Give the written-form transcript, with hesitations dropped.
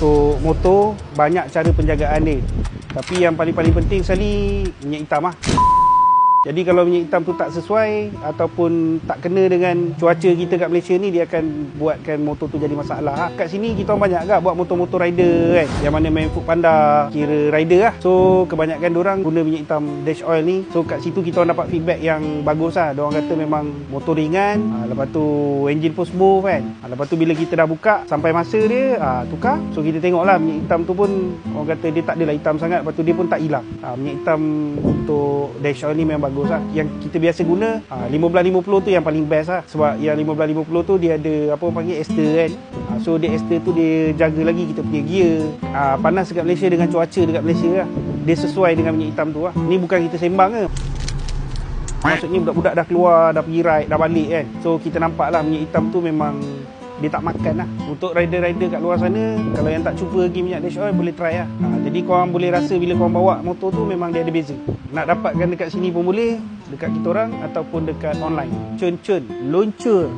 Untuk motor, banyak cara penjagaan dia. Tapi yang paling-paling penting sekali, minyak hitam lah. Jadi kalau minyak hitam tu tak sesuai ataupun tak kena dengan cuaca kita kat Malaysia ni, dia akan buatkan motor tu jadi masalah. Kat sini kita orang banyak agak buat motor-motor rider kan, yang mana main Foodpanda, kira rider lah. So kebanyakan diorang guna minyak hitam dash oil ni. So kat situ kita orang dapat feedback yang bagus lah. Diorang kata memang motor ringan, lepas tu engine pun smooth kan. Lepas tu bila kita dah buka sampai masa dia tukar. So kita tengok lah minyak hitam tu pun orang kata dia tak adalah hitam sangat. Lepas tu dia pun tak hilang. Minyak hitam untuk dash oil ni memang bagus lah. Yang kita biasa guna 1550 tu yang paling best lah. Sebab yang 1550 tu dia ada apa orang panggil ester kan. So dia ester tu dia jaga lagi kita punya gear. Panas dekat Malaysia dengan cuaca dekat Malaysia lah, dia sesuai dengan minyak hitam tu lah. Ni bukan kita sembang ke. Maksudnya budak-budak dah keluar, dah pergi ride, dah balik kan. So kita nampak lah minyak hitam tu memang dia tak makan lah. Untuk rider-rider kat luar sana, kalau yang tak cuba lagi minyak dash oil, boleh try lah. Jadi korang boleh rasa bila korang bawa motor tu memang dia ada beza. Nak dapatkan dekat sini pun boleh, dekat kita orang ataupun dekat online. Cun-cun, luncur.